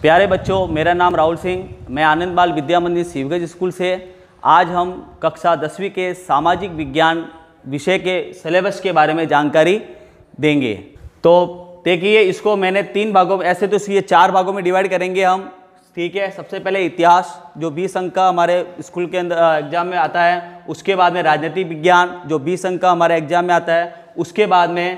प्यारे बच्चों, मेरा नाम राहुल सिंह, मैं आनंद बाल विद्या मंदिर शिवगंज स्कूल से आज हम कक्षा 10वीं के सामाजिक विज्ञान विषय के सिलेबस के बारे में जानकारी देंगे। तो देखिए, इसको मैंने 3 भागों में, ऐसे तो ये 4 भागों में डिवाइड करेंगे हम, ठीक है। सबसे पहले इतिहास जो 20 अंक का हमारे स्कूल के अंदर एग्जाम में आता है, उसके बाद में राजनीतिक विज्ञान जो 20 अंक का हमारे एग्जाम में आता है, उसके बाद में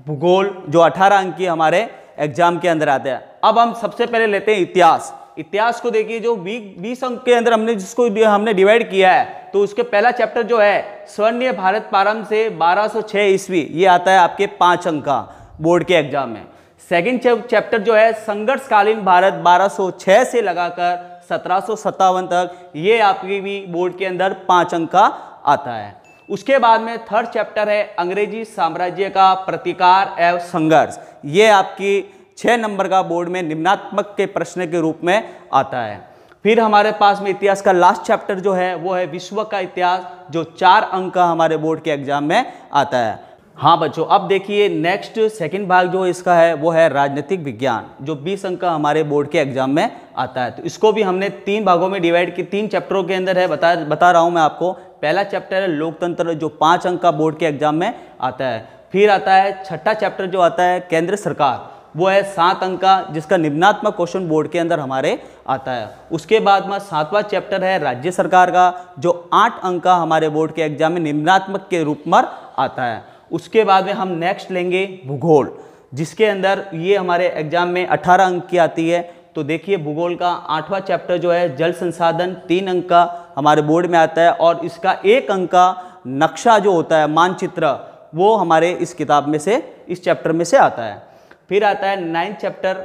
भूगोल जो 18 अंक की हमारे एग्जाम के अंदर आता है। अब हम सबसे पहले लेते हैं इतिहास। इतिहास को देखिए, जो 20 अंक के अंदर हमने डिवाइड किया है, तो उसके पहला चैप्टर जो है स्वर्णीय भारत प्रारंभ से 1206 ईस्वी, ये आता है आपके 5 अंक का बोर्ड के एग्जाम में। सेकंड चैप्टर जो है संघर्षकालीन भारत 1206 से लगाकर 1757 तक, ये आपकी भी बोर्ड के अंदर 5 अंक का आता है। उसके बाद में थर्ड चैप्टर है अंग्रेजी साम्राज्य का प्रतिकार एवं संघर्ष, ये आपकी 6 नंबर का बोर्ड में निम्नात्मक के प्रश्न के रूप में आता है। फिर हमारे पास में इतिहास का लास्ट चैप्टर जो है वो है विश्व का इतिहास, जो 4 अंक का हमारे बोर्ड के एग्जाम में आता है। हाँ बच्चों, अब देखिए नेक्स्ट सेकंड भाग जो इसका है वो है राजनीतिक विज्ञान, जो 20 अंक का हमारे बोर्ड के एग्जाम में आता है। तो इसको भी हमने 3 भागों में डिवाइड की, 3 चैप्टरों के अंदर है, बता रहा हूँ मैं आपको। पहला चैप्टर है लोकतंत्र, जो 5 अंक का बोर्ड के एग्जाम में आता है। फिर आता है छठा चैप्टर जो आता है केंद्र सरकार, वो है 7 अंक का, जिसका निम्नात्मक क्वेश्चन बोर्ड के अंदर हमारे आता है। उसके बाद में 7वां चैप्टर है राज्य सरकार का, जो 8 अंक का हमारे बोर्ड के एग्जाम में निम्नात्मक के रूप में आता है। उसके बाद में हम नेक्स्ट लेंगे भूगोल, जिसके अंदर ये हमारे एग्जाम में 18 अंक की आती है। तो देखिए भूगोल का 8वां चैप्टर जो है जल संसाधन, 3 अंक का हमारे बोर्ड में आता है, और इसका 1 अंक का नक्शा जो होता है, मानचित्र, वो हमारे इस किताब में से, इस चैप्टर में से आता है। फिर आता है 9th चैप्टर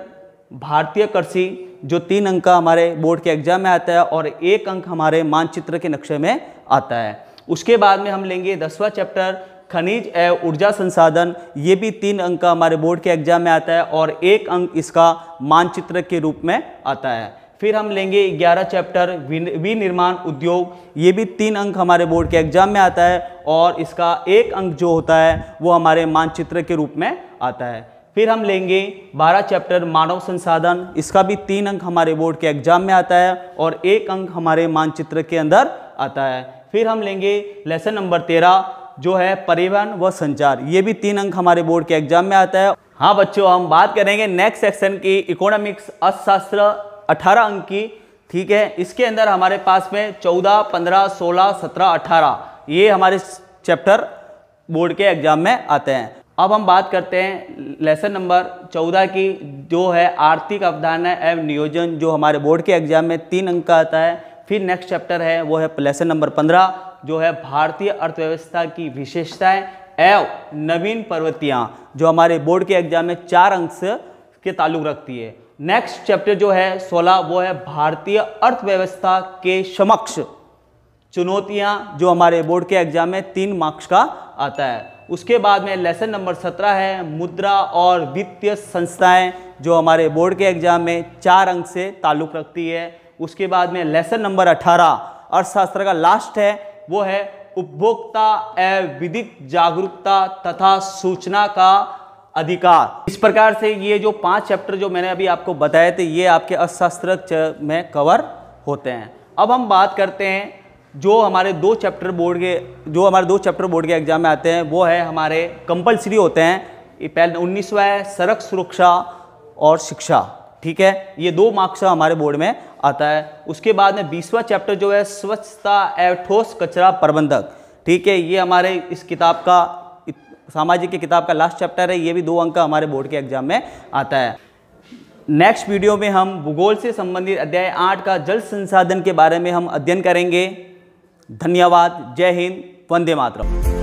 भारतीय कृषि, जो 3 अंक का हमारे बोर्ड के एग्जाम में आता है, और 1 अंक हमारे मानचित्र के नक्शे में आता है। उसके बाद में हम लेंगे 10वां चैप्टर खनिज एवं ऊर्जा संसाधन, ये भी 3 अंक का हमारे बोर्ड के एग्जाम में आता है, और 1 अंक इसका मानचित्र के रूप में आता है। फिर हम लेंगे 11 चैप्टर विनिर्माण उद्योग, ये भी 3 अंक हमारे बोर्ड के एग्जाम में आता है, और इसका 1 अंक जो होता है वो हमारे मानचित्र के रूप में आता है। फिर हम लेंगे 12 चैप्टर मानव संसाधन, इसका भी 3 अंक हमारे बोर्ड के एग्जाम में आता है, और 1 अंक हमारे मानचित्र के अंदर आता है। फिर हम लेंगे लेसन नंबर 13 जो है परिवहन व संचार, ये भी 3 अंक हमारे बोर्ड के एग्जाम में आता है। हाँ बच्चों, हम बात करेंगे नेक्स्ट सेक्शन की इकोनॉमिक्स अर्थशास्त्र 18 अंक की, ठीक है। इसके अंदर हमारे पास में 14, 15, 16, 17, 18 ये हमारे चैप्टर बोर्ड के एग्जाम में आते हैं। अब हम बात करते हैं लेसन नंबर 14 की, जो है आर्थिक अवधारणा एवं नियोजन, जो हमारे बोर्ड के एग्जाम में 3 अंक का आता है। फिर नेक्स्ट चैप्टर है वो है लेसन नंबर 15, जो है भारतीय अर्थव्यवस्था की विशेषताएं एवं नवीन प्रवृत्तियां, जो हमारे बोर्ड के एग्जाम में 4 अंक से के ताल्लुक रखती है। नेक्स्ट चैप्टर जो है 16, वो है भारतीय अर्थव्यवस्था के समक्ष चुनौतियां, जो हमारे बोर्ड के एग्जाम में 3 मार्क्स का आता है। उसके बाद में लेसन नंबर 17 है मुद्रा और वित्तीय संस्थाएं, जो हमारे बोर्ड के एग्जाम में 4 अंक से ताल्लुक रखती है। उसके बाद में लेसन नंबर 18 अर्थशास्त्र का लास्ट है, वो है उपभोक्ता एवं विधिक जागरूकता तथा सूचना का अधिकार। इस प्रकार से ये जो 5 चैप्टर जो मैंने अभी आपको बताए थे, ये आपके अर्थशास्त्र में कवर होते हैं। अब हम बात करते हैं जो हमारे 2 चैप्टर बोर्ड के एग्जाम में आते हैं, वो है हमारे कंपलसरी होते हैं। पहले 19वां है सड़क सुरक्षा और शिक्षा, ठीक है, ये 2 मार्क्स हमारे बोर्ड में आता है। उसके बाद में 20वां चैप्टर जो है स्वच्छता एवं ठोस कचरा प्रबंधक, ठीक है, ये हमारे इस किताब का, सामाजिक की किताब का लास्ट चैप्टर है, ये भी 2 अंक का हमारे बोर्ड के एग्जाम में आता है। नेक्स्ट वीडियो में हम भूगोल से संबंधित अध्याय 8 का जल संसाधन के बारे में हम अध्ययन करेंगे। धन्यवाद। जय हिंद। वंदे मातरम।